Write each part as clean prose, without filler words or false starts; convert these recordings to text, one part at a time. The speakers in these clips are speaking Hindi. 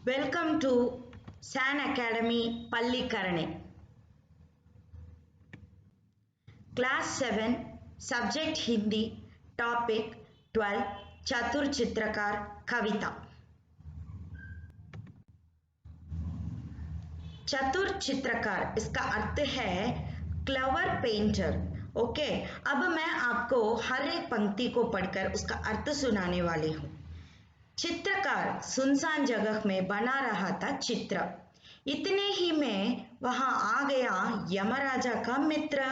Welcome to San Academy Pallikarane. Class 7, Subject Hindi, Topic 12, Chatur Chitrakar Kavita. चतुर चित्रकार इसका अर्थ है क्लेवर पेंटर। ओके, अब मैं आपको हर एक पंक्ति को पढ़कर उसका अर्थ सुनाने वाली हूँ। चित्रकार सुनसान जगह में बना रहा था चित्र। इतने ही में वहां आ गया यमराजा का मित्र।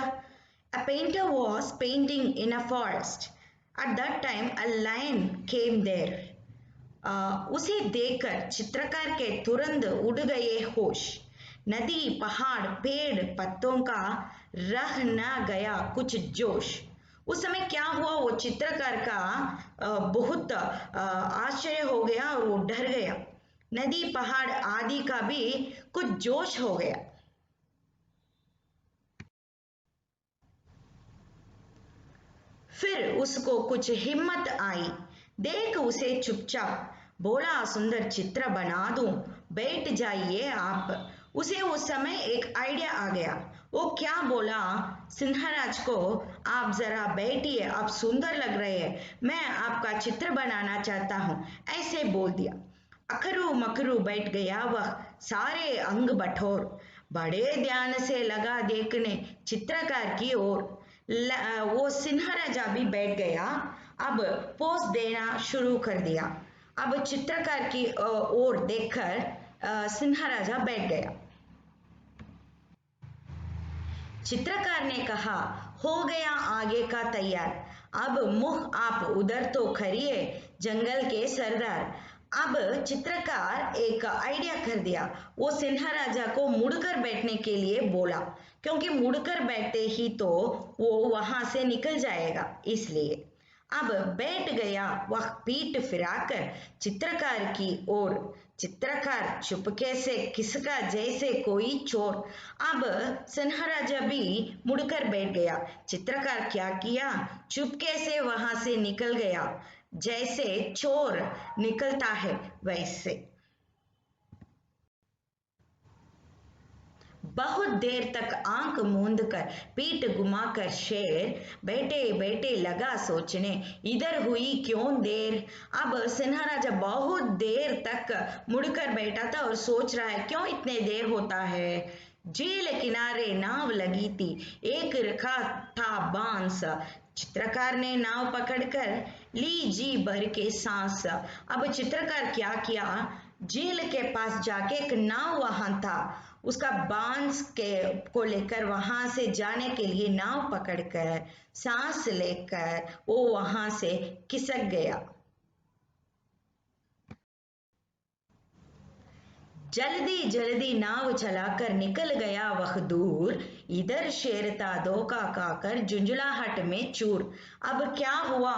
A painter was painting in a forest. At that time, a lion came there. उसे देखकर चित्रकार के तुरंत उड़ गए होश। नदी, पहाड़, पेड़, पत्तों का रह न गया कुछ जोश। उस समय क्या हुआ, वो चित्रकार का बहुत आश्चर्य हो गया और वो डर गया। नदी, पहाड़ आदि का भी कुछ जोश हो गया। फिर उसको कुछ हिम्मत आई। देख उसे चुपचाप बोला, सुंदर चित्र बना दूं, बैठ जाइए आप। उसे उस समय एक आइडिया आ गया। वो क्या बोला, सिंहराज को, आप जरा बैठिए, आप सुंदर लग रहे हैं, मैं आपका चित्र बनाना चाहता हूं, ऐसे बोल दिया। अखरू मखरू बैठ गया वह, सारे अंग बठोर, बड़े ध्यान से लगा देखने चित्रकार की ओर। वो सिंहराजा भी बैठ गया। अब पोज देना शुरू कर दिया। अब चित्रकार की ओर देखकर सिंहराजा बैठ गया। चित्रकार ने कहा, हो गया आगे का तैयार, अब मुंह आप उधर तो करिए जंगल के सरदार। अब चित्रकार एक आइडिया कर दिया। वो सिंहराजा को मुड़कर बैठने के लिए बोला, क्योंकि मुड़कर बैठते ही तो वो वहां से निकल जाएगा, इसलिए। अब बैठ गया वह पीठ फिराकर चित्रकार की ओर। चित्रकार चुपके से खिसका जैसे कोई चोर। अब सिंहराजा भी मुड़कर बैठ गया। चित्रकार क्या किया, चुपके से वहां से निकल गया, जैसे चोर निकलता है वैसे। बहुत देर तक आंख मूंद कर पीठ घुमाकर शेर बैठे बैठे लगा सोचने, इधर हुई क्यों देर। अब सिंहराजा बहुत देर तक मुड़कर बैठा था और सोच रहा है क्यों इतने देर होता है। झील किनारे नाव लगी थी, एक रखा था बांस। चित्रकार ने नाव पकड़कर ली जी भर के सांस। अब चित्रकार क्या किया, झील के पास जाके एक नाव वहां था, उसका बांस को लेकर वहां से जाने के लिए नाव पकड़कर सांस लेकर वो वहां से खिसक गया। जल्दी जल्दी नाव चलाकर निकल गया वह दूर। इधर शेर था धोखा खाकर झुंझुलाहट में चूर। अब क्या हुआ,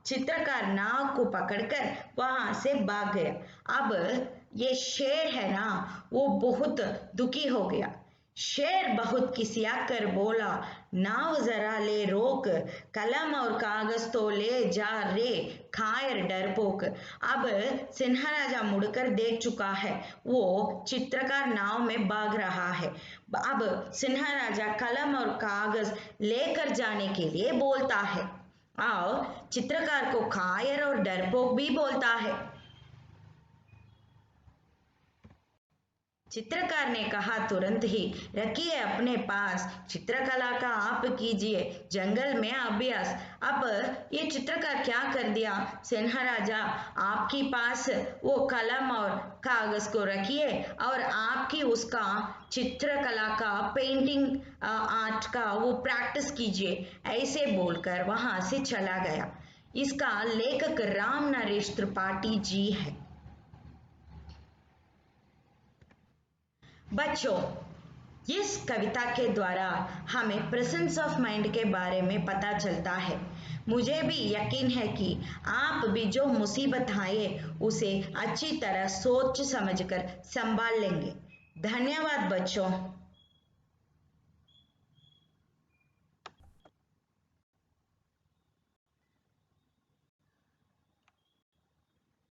चित्रकार नाव को पकड़कर वहां से भाग गया। अब ये शेर है ना, वो बहुत दुखी हो गया। शेर बहुत खिसिया कर बोला, नाव जरा ले रोक, कलम और कागज तो ले जा रे खायर डरपोक। अब सिंहराजा मुड़कर देख चुका है, वो चित्रकार नाव में भाग रहा है। अब सिंहराजा कलम और कागज लेकर जाने के लिए बोलता है और चित्रकार को खायर और डरपोक भी बोलता है। चित्रकार ने कहा, तुरंत ही रखिए अपने पास, चित्रकला का आप कीजिए जंगल में अभ्यास। अब ये चित्रकार क्या कर दिया, सिंहराजा आपके पास वो कलम और कागज को रखिए और आपकी उसका चित्रकला का पेंटिंग आर्ट का वो प्रैक्टिस कीजिए, ऐसे बोलकर वहां से चला गया। इसका लेखक राम नरेश त्रिपाठी जी है। बच्चों, इस कविता के द्वारा हमें प्रेजेंस ऑफ माइंड के बारे में पता चलता है। मुझे भी यकीन है कि आप भी जो मुसीबत आए उसे अच्छी तरह सोच समझकर संभाल लेंगे। धन्यवाद बच्चों।